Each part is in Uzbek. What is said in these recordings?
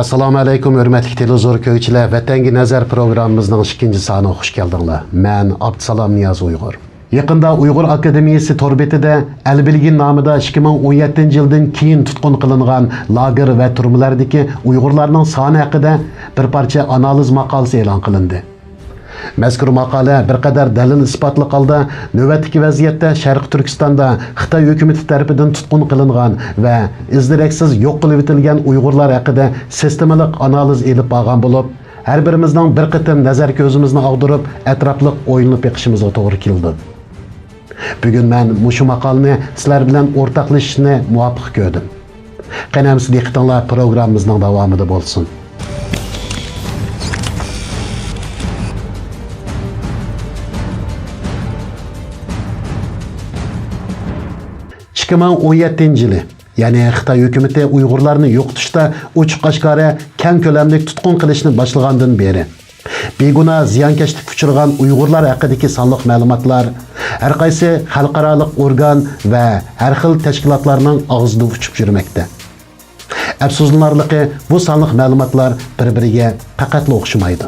Assalamu alaykum hörmətli televizor köykçülər. Vətəngi nəzər proqramımızın ikinci sanına xoş gəldinglər. Mən Abdusalam Niyaz Uyğur. Yaqında Uyğur Akademiyası torbetida Albilgin nomida 2017 yildan keyin tutqun qilingan lager va turmalardagi Uyg'urlarning soni haqida bir parcha analiz maqolasi e'lon qilindi. Mazkur maqola bir qadar dalil isbotli holda navbatdagi vaziyatda Sharq Turkistonda Xitoy hukumati tomonidan tutqun qilingan va izdiraksiz yo'q qilib etilgan Uyg'urlar haqida sistemalik analiz elib borgan bo'lib, har birimizning bir qatim nazar ko'zimizni og'dirib, atrofliq o'ylanib beqishimizga to'g'ri keldi. Bugun men mushu maqolani sizlar bilan o'rtoqlashishni muvaffaq ko'rdim. Qanamsiz diqqatinglar programmamizning davomida bo'lsin. 2017 yılı, yani Xitoy hukumati Uyg'urlarni yo'qotishda ochiq-oshkora keng ko'lamli tutqun qilishni boshlagandan beri beguna ziyonkashlikka uchragan Uyg'urlar haqidagi sonliq ma'lumotlar har qaysi xalqaro organ va har xil tashkilotlarning og'zida uchib yurmoqda. Afsuslanarligi, bu sonliq ma'lumotlar bir-biriga faqat o'xshamaydi.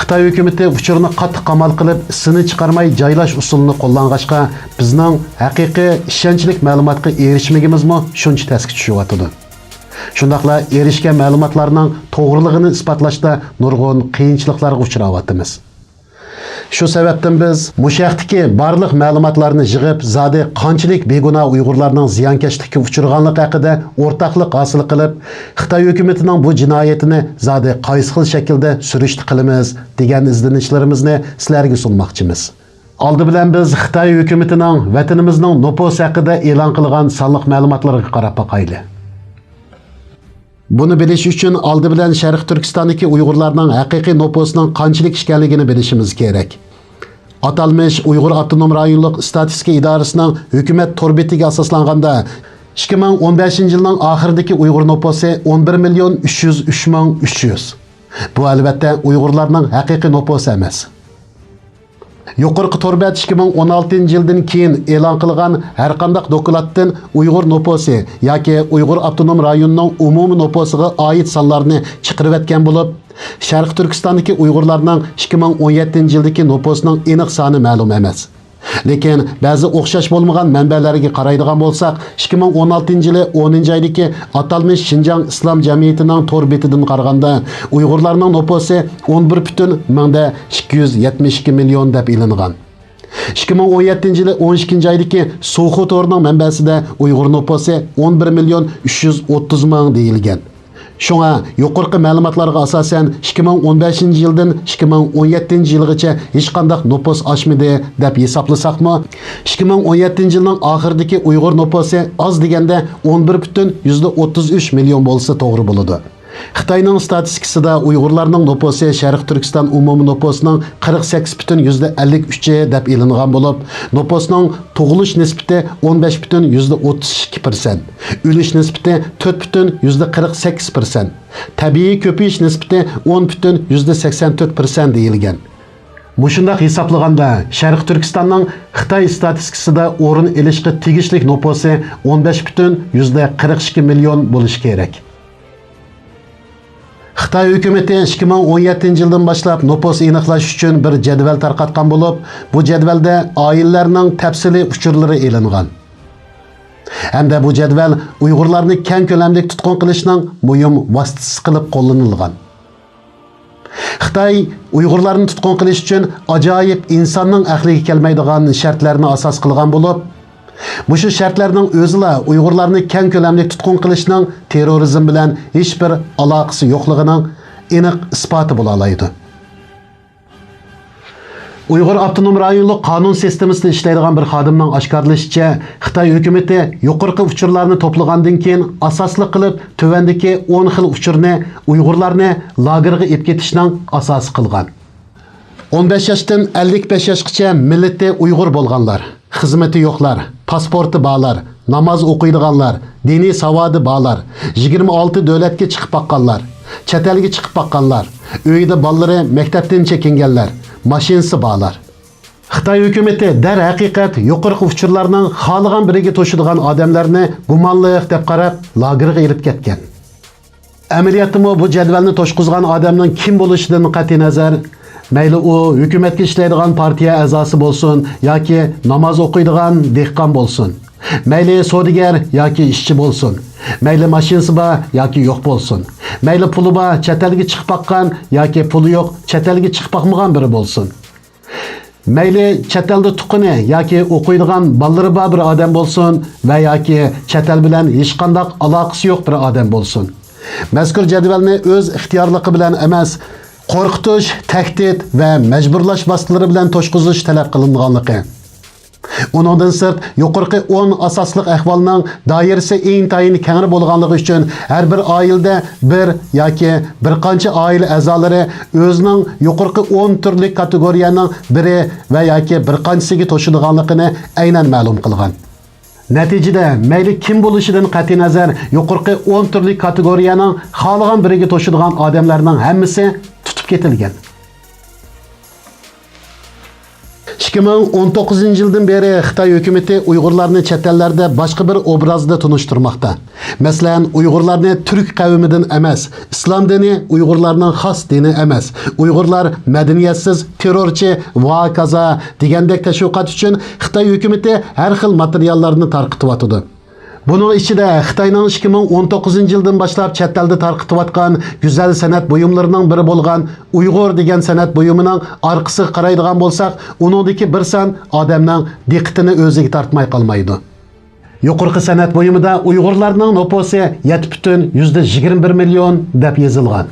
Xitoy hukumati uchurni qattiq qamal qilib, isini chiqarmay joylash usulini qo'llangancha, bizning haqiqiy ishonchlik ma'lumotga erishmagimizmi shuncha tasga tushyapti. Shundaqla erishgan ma'lumotlarning to'g'riligini isbotlashda nurg'un qiyinchiliklarga uchrayapmiz. Shu sababdan biz mushaqdagi barliq ma'lumotlarni yig'ib, zodi qanchalik beguna Uyg'urlarning ziyonkashlikka uchraganligi haqida o'rtoqlik hosil qilib, Xitoy hukumatining bu jinoyatini zodi qaysi xil shaklda surishti qilamiz degan izlanishlarimizni sizlarga sunmoqchimiz. Oldi bilan biz Xitoy hukumatining vatanimizning nupusi haqida e'lon qilgan sonliq ma'lumotlarga qarab boqaylik. Bunu bilish uchun oldi bilan Sharq Turkistondagi Uyg'urlarning haqiqiy nupusining qanchalik ekanligini bilishimiz kerak. Atalmış Uyg'ur Avtonom rayonluq statistika idorasining hukumat torbetiga asoslanganda 2015 yilning oxiridagi Uyg'ur nupusi 11.303.300. Bu albatta Uyg'urlarning haqiqiy nupusi emas. Yuqorqi torbet 2016 yildan keyin e'lon qilgan har qanday dokladdan Uyg'ur nupusi yoki Uyg'ur Avtonom rayonining umumiy nupusiga oid sonlarni chiqarib etgan bo'lib, Sharq Turkistondagi Uyg'urlarning 2017 yildagi nupusining aniq soni ma'lum emas. Lekin ba'zi o'xshash bo'lmagan manbalarga qaraydigan bo'lsak, 2016 yili 10-oydagi atalmış Xinjiang Islom jamiyatining torbetidan qaraganda Uyg'urlarning nupusi 11.272 million deb e'lingan. 2017 yili 12-oydagi So'xu to'rining manbasida Uyg'ur nupusi 11.330.000 deyilgan. Şuna yuqorqi ma'lumotlarga asosan 2015 yildan 2017 yilgacha hech qanday nupus oshmadi deb hisoblasaqmi, 2017 yilning oxiridagi Uyg'ur nupusi oz deganda 11.33 million bo'lsa to'g'ri bo'ladi. Xitoyning statistikasida Uyg'urlarning nupusi Sharq Turkiston umumiy nupusining 48.53 deb e'lingan bo'lib, nupusning tug'ilish nisbati 15.32%, o'lish nisbati 4.48%, tabiiy ko'payish nisbati 10.84% deyilgan. Mushundaq hisoblaganda Sharq Turkistonning Xitoy statistikasida o'rin olishga tegishli nupusi 15.42 million bo'lishi kerak. Xitoy hukumati 2017 yildan boshlab nupus aniqlash uchun bir jadval tarqatgan bo'lib, bu jadvalda oilalarning tafsiliy uchurlari e'lingan. Hamda bu jadval Uyg'urlarni keng ko'lamli tutqun qilishning muhim vositasi qilib qo'llanilgan. Xitoy Uyg'urlarni tutqun qilish uchun ajoyib insonning aqliga kelmaydigan shartlarni asos qilgan bo'lib, Mushu shartlarning o'zila Uyg'urlarni keng ko'lamli tutqun qilishning terrorizm bilan hech bir aloqasi yo'qligining aniq isboti bo'la oladi. Uyg'ur Avtonom rayonluq qonun sistemasida ishlaydigan bir xodimning oshkorlashicha, Xitoy hukumati yuqorqi uchurlarni to'plagandan keyin asosli qilib tuvandagi 10 xil uchurni Uyg'urlarni lagerga olib ketishning asosi qilgan. 15 yoshdan 55 yoshgacha millati Uyg'ur bo'lganlar, xizmati yo'qlar, pasporti borlar, namoz o'qiydiganlar, diniy savodi borlar, 26 davlatga chiqib baqqanlar, chet elga chiqib baqqanlar, uyida bolalari maktabdan chekinganlar, mashinasi borlar. Xitoy hukumati dar haqiqat yuqorqi uchurlarning xohlagan biriga to'shadigan odamlarni gumonliq deb qarab lagerga olib ketgan. Amaliyotda bu jadvalni to'shqizgan odamning kim bo'lishidan qat'iy nazar, mayli u hukumatga ishlaydigan partiya a'zosi bo'lsin yoki namoz o'qiydigan dehqon bo'lsin, mayli savdogar yoki ishchi bo'lsin, mayli mashinasi bor yoki yo'q bo'lsin, mayli puli bor chet elga chiqib boqqan yoki puli yo'q chet elga chiqib boqmagan biri bo'lsin, mayli chet elda tuqqani yoki o'qiydigan bolalari bor bir odam bo'lsin va yoki chet el bilan hech qanday aloqasi yo'q bir odam bo'lsin. Mazkur jadvalni o'z ixtiyorligi bilan emas, qo'rqitish, tahdid va majburlash vositalari bilan to'shqizish talab qilinganligi. Uningdan sirt yuqorqi 10 asosli ahvolning doirasi intayin keng bo'lganligi uchun har bir oilada bir yoki bir qancha oila a'zolari o'zining yuqorqi 10 turli kategoriyaning biri va yoki bir qanchasiga to'shilganligini aynan ma'lum qilgan. Natijada mayli kim bo'lishidan qat'iy nazar yuqorqi 10 turli kategoriyaning xohlagan biriga to'shilgan odamlarning hammasi tutib ketilgan. 2019 yildan beri Xitoy hukumatı Uyg'urlarni chet ellarda boshqa bir obrazda tunishtirmoqda. Masalan, Uyg'urlarni turk qavmidan emas, islom dini Uyg'urlarning xos dini emas. Uyg'urlar madaniyatsiz, terrorchi va kaza degandek tashviqot uchun Xitoy hukumatı har xil materiallarni tarqatyotdi. Bunun içinde Xitayning 2019 yıldan başlap chet elda tarqatyotgan güzel sanat buyumlarının biri bo'lgan Uyg'ur degan sanat buyumining orqasiga qaraydigan bo'lsak, uningdagi bir san odamning diqqatini o'ziga tortmay qolmaydi. Yuqorqi sanat buyumida Uyg'urlarning nupusi 7,21 million deb yozilgan.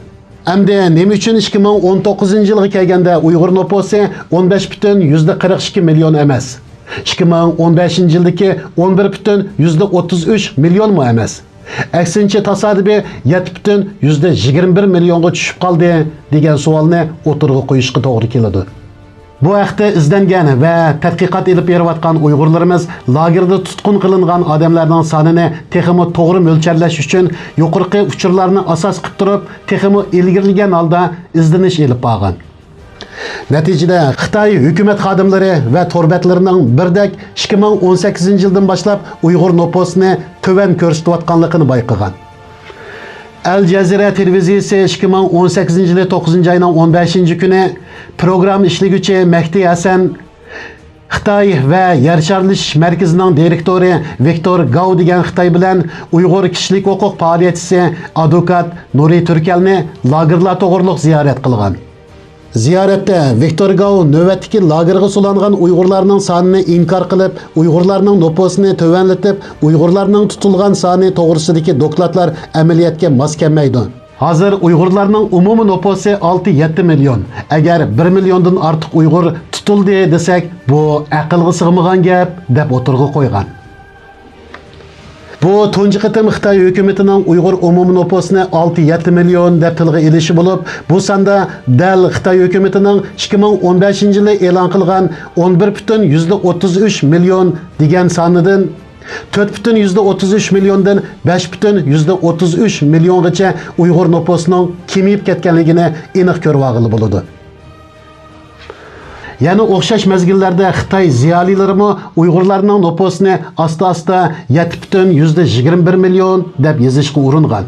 Endi nima uchun 2019 yilga kelganda Uyg'ur nupusi 15,42 million emas? 2015 yildagi 11,33 million mu emas? Aksincha tasodifiy 7,21 millionga tushib qoldi degan savolni o'tirg'i qo'yishga to'g'ri keladi. Bu haqda izlangan va tadqiqot olib berayotgan Uyg'urlarimiz lagerda tutqun qilingan odamlarning sonini texmo to'g'ri mo'lchallash uchun yuqorqi uchurlarni asos qilib turib, texmo ilgirlagan holda izlanish olib borgan. Natijada Xitoy hukumat xodimlari va torbatlarining birdek 2018 yildan boshlab Uyg'ur nopusini to'van ko'rsatayotganligini bayqagan. Al Jazeera televiziyasi 2018 yili 9 oyning 15 kuni program ishlaguvchi Mahdi Hasan Xitoy va Yarsharlish markazining direktori Viktor Gao degan Xitoy bilan Uyg'ur kishilik huquq faoliyatchisi advokat Nuri Turkalni lagerlar to'g'riliq ziyorat qilgan. Ziyoratda Viktor Gao navbatdagi lagerga so'langan Uyg'urlarning sonini inkor qilib, Uyg'urlarning nopusini tovanlatib, Uyg'urlarning tutilgan soni to'g'risidagi dokladlar amaliyotga mos kelmaydi. Hozir Uyg'urlarning umumiy nupusi 6-7 million. Agar 1 milliondan ortiq Uyg'ur tutildi desak, bu aqlga sig'magan gap deb o'tirg'i qo'ygan. Bu tunji qitim Xitoy hukumatining Uyg'ur umumiy nupusini 6-7 million deb tilga ilishi bo'lib, bu sonda dal Xitoy hukumatining 2015 yili e'lon qilgan 11,33 million degan sonidan 4,33 milliondan 5,33 milliongacha Uyg'ur nupusining kemiyib ketganligini aniq ko'rib olg'ili bo'ladi. Yani o'xshash mezgillarda Xitoy ziyolilarimi Uyg'urlarning nupusini asta-asta 7,21 million deb yozishga uringan.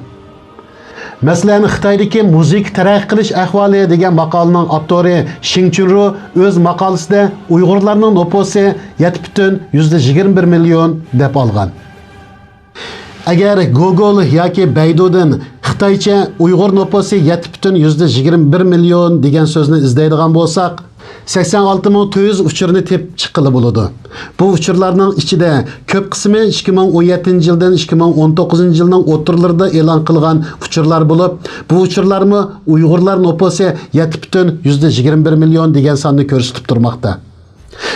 Masalan, Xitoydagi muzik taraqqiy qilish ahvoli degan maqolaning avtori Shing Chunru o'z maqolasida Uyg'urlarning nupusi 7,21 million deb olgan. Agar Google yoki Baidu'dan Xitoycha Uyg'ur nupusi 7,21 million degan so'zni izlaydigan bo'lsak, 86,400 uchurni tepib chiqqili bo'ladi. Bu uchurlarning ichida ko'p qismi 2017 yildan 2019 yilning o'rtalarida e'lon qilgan uchurlar bo'lib, bu uchurlarmi Uyg'urlar nupusi 7,21 million degan sonni ko'rsatib turmoqda.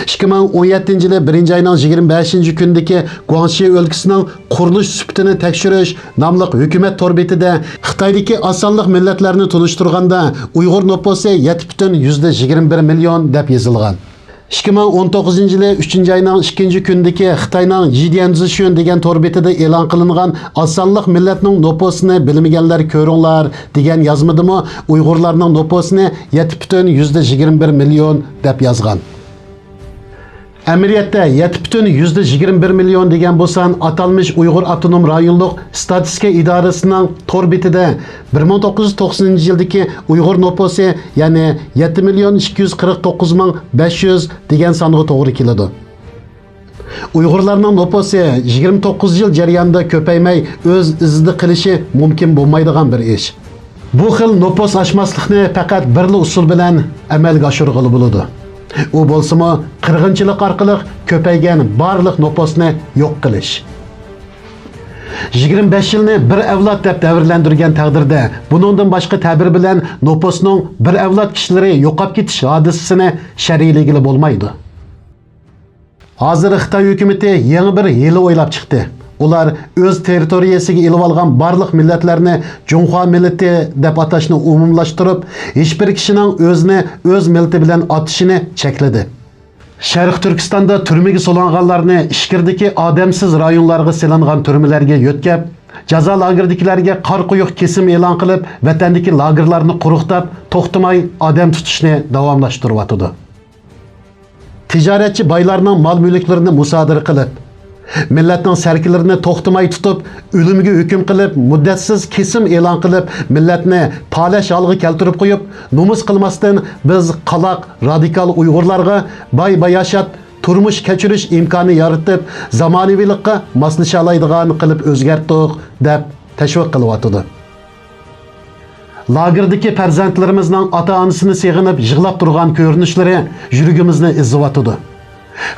2017 yili 1 oyning 25 kunidagi Guangxi o'lkasining qurilish sifatini tekshirish nomli hukumat torbetida Xitoydagi osonlik millatlarni tunishtirganda Uyg'ur nupusi 7,21 million deb yozilgan. 2019 yili 3 oyning 2 kunidagi Xitoyning Jidian Zishun degan torbetida e'lon qilingan osonlik millatning nupusini bilmaganlar ko'ringlar degan yozmadimi Uyg'urlarning nupusini 7,21 million deb yozgan. Əməliyyatda 7,21 milyon degan bo'lsan, atalmış Uyg'ur Avtonom rayonluq statistika idorasining tor betida 1990-yildagi Uyg'ur noposi, ya'ni 7,249,500 degan songa to'g'ri keladi. Uyg'urlarning noposi 29 yil jarayonida ko'paymay o'z izida qilishi mumkin bo'lmaydigan bir ish. Bu xil nopos oshmaslikni faqat birli usul bilan amalga oshirg'ili bo'ladi. U bo'lsa-mu qirg'inchilik orqali ko'paygan barliq noposni yo'q qilish. 25 yilni bir avlod deb davrlantirgan taqdirda, buningdan boshqa ta'bir bilan noposning bir avlod kishilari yo'qolib ketish hodisasini shar'iyligili bo'lmaydi. Hozir Xitoy hukumatı yangi bir hiyla o'ylab chiqdi. Ular o'z territoriyasiga ilib olgan barliq millatlarni Junxo millati deb atashni umumlashtirib, hech bir kishining o'zini o'z millati bilan atishini chekladi. Sharq Turkistonda turmaga solinganlarni ishkirdagi odamsiz rayonlarga silingan turmalarga yo'tkab, jazo lagerdagilarga qor quyuq kesim e'lon qilib, vatandagi lagerlarni quruqtab, to'xtamay odam tutishni davomlashtiryotdi. Tijoratchi boylarning mol-mulklarini musodara qilib, millatning sarkilarini to'xtamay tutib, o'limga hukm qilib, muddatsiz kesim e'lon qilib, millatni palash holga keltirib qo'yib, nomus qilmasdan biz qaloq radikal Uyg'urlarga boy-bayashat turmush kechirish imkoni yaratib, zamonaviylikqa moslasha oladigan qilib o'zgartdik deb tashviq qilyotdi. Lagerdagi farzandlarimizning ota-onasini seg'inib yig'lab turgan ko'rinishlari yuragimizni izziyotdi.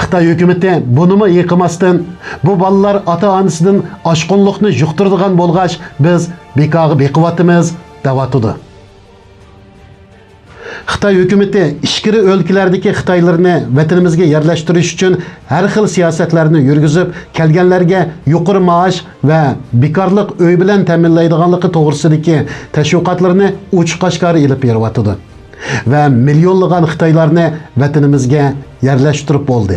Xitoy hukumatı bunimi yiqimasdan, bu bolalar ota-onasidan oshqonlikni yuqtiradigan bo'lg'ach, biz bekorga beqivyotimiz deyotdi. Xitoy hukumatı ishkiri o'lkalardagi Xitoylarni vatanimizga yerlashtirish uchun har xil siyosatlarni yurgizib, kelganlarga yuqori maosh va bekorlik uy bilan ta'minlaydiganligi to'g'risidagi tashviqotlarni uch-qo'shqor ilib beryapti. Va millionlagan Xitoylarni vatanimizga yerlashtirib bo'ldi.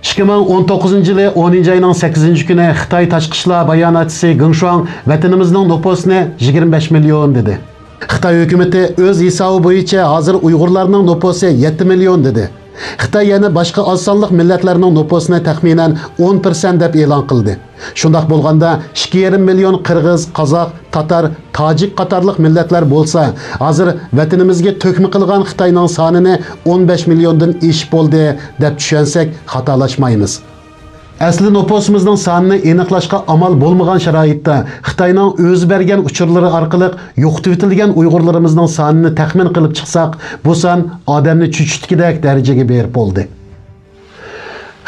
2019-yili 10-oyning 8-kuni Xitoy tashqi ishlar bayonotchisi Geng Shuang vatanimizning noposini 25 million dedi. Xitoy hukumatı o'z hisobi bo'yicha hozir Uyg'urlarning noposi 7 million dedi. Xitoy yana boshqa oz sonliq millatlarning noposini taxminan 10% deb e'lon qildi. Shundoq bo'lganda 2,5 million Qirg'iz, Qozoq, Tatar, Tojik qatorliq millatlar bo'lsa, hozir vatanimizga to'kma qilgan Xitoyning sonini 15 milliondan oshib bo'ldi deb tushunsak xatolashmaymiz. Asli noposimizning sonini aniqlashga amal bo'lmagan sharoitda Xitoyning o'zi bergan uchurlari orqali yo'qotib etilgan Uyg'urlarimizning sonini taxmin qilib chiqsak, bu son odamni chuchitgidek darajaga berib bo'ldi.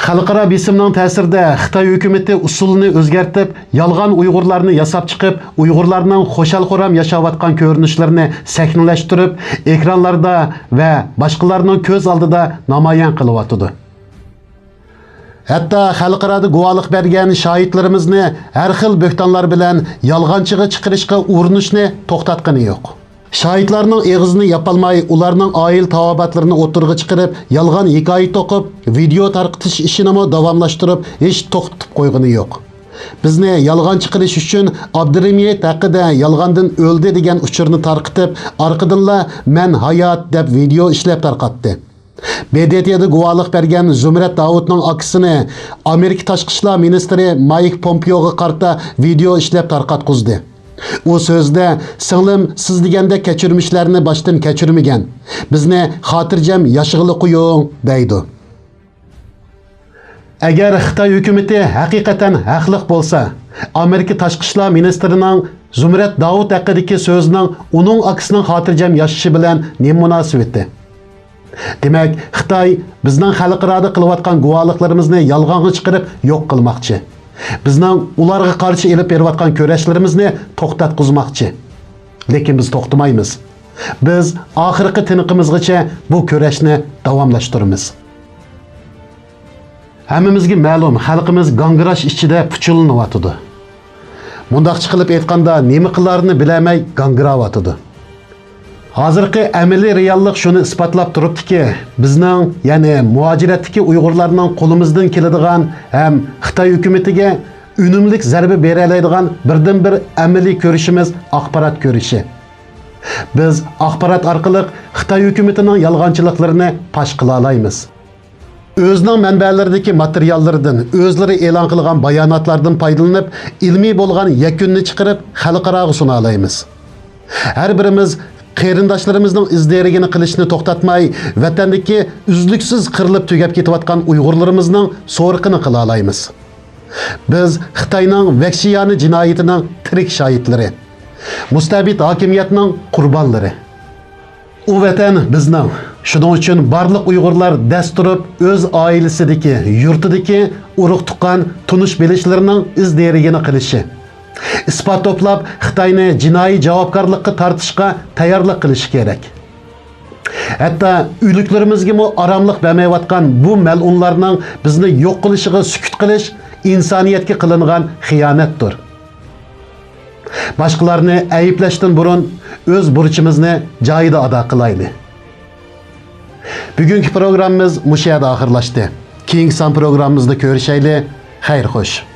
Xalqaro besimning ta'sirida Xitoy hukumatı usulini o'zgartib, yolg'on Uyg'urlarni yasab chiqib, Uyg'urlarning xo'shal-xo'ram yashayotgan ko'rinishlarini sahnalashtirib, ekranlarda va boshqalarning ko'z oldida namoyon qilyotdi. Hatto xalqarada guvohlik bergan shohidlarimizni har xil bo'xtonlar bilan yolg'onchiga chiqarishga urinishni to'xtatgani yo'q. Shohidlarning eg'izini yapolmay, ularning oil tavobatlarini o'tirg'i chiqarib, yolg'on hikoya to'qib, video tarqitish ishini davomlashtirib, hech to'xtatib qo'ygani yo'q. Bizni yolg'onchi qilish uchun Abdurahimiyat haqida yolg'ondan o'ldi degan uchurni tarqitib, orqadanla "Men hayot" deb video ishlab tarqatdi. BDT'da guvohlik bergan Zumrat Davudning aksini Amerika tashqi ishlar ministri Mike Pompeo'ga qarata video ishlab tarqatqizdi. U so'zda "Singlim, siz deganda kechirmishlarni boshdan kechirmagan. Bizni xotirjam yashag'ili qo'ying" deydi. Agar Xitoy hukumatı haqiqatan haqli bo'lsa, Amerika tashqi ishlar ministrining Zumrat Davud haqidagi so'zining uning aksining xotirjam yashashi bilan nima munosabati? Demak, Xitoy bizning xalqaro qilayotgan guvohliklarimizni yolg'onga chiqarib yo'q qilmoqchi. Bizning ularga qarshi elib berayotgan kurashlarimizni to'xtatqizmoqchi. Lekin biz to'xtamaymiz. Biz oxirgi tiniqimizgacha bu kurashni davomlashtiramiz. Hammamizga ma'lum, xalqimiz gangirash ichida puchulanyotdi. Mundaqchi qilib aytganda, nima qilarini bilamay gangirayotdi. Hozirgi amaliy reallik shuni isbotlab turibdiki, bizning, ya'ni muhojiratdagi Uyg'urlarning qo'limizdan keladigan ham Xitoy hukumatiga unumlik zarba bera oladigan birdan-bir amaliy ko'rishimiz axborot ko'rishi. Biz axborot orqali Xitoy hukumatining yolg'onchiliklarini fosh qila olamiz. Özünün mənbələrdəki materiallardan, özləri elan qılğan bayanatlardan faydalanıb, ilmi bolğan yekunni çıxırıb xalqarağa suna alayımız. Hər birimiz qarindaşlarımızın izlərigini qilishni to'xtatmay, vatandagi uzluksiz qirilib tugab ketayotgan Uyg'urlarimizning so'riqini qila olaymiz. Biz Xitoyning vahshiyona jinoyatining tirik shohidlari, mustabid hokimiyatning qurbonlari. U vatan bizning. Shuning uchun barliq Uyg'urlar dast turib, o'z oilasidagi, yurtidagi urug' tuqqan tunish bilishlarining izlarigini qilishi. İspat toplab Xitoyni jinoiy javobgarlikka tortishga tayyorlik qilish kerak. Hatto uyliklarimizga aramlik bermayotgan bu mal'unlarning bizni yo'q qilishiga sukut qilish insoniyatga qilingan xiyonatdir. Boshqalarni ayblashdan burun o'z burchimizni joyida ado qilaylik. Bugungi programmamiz mushu yerda oxirlashdi. Keyingi son programmamizda ko'rishaylik. Xayr xo'sh.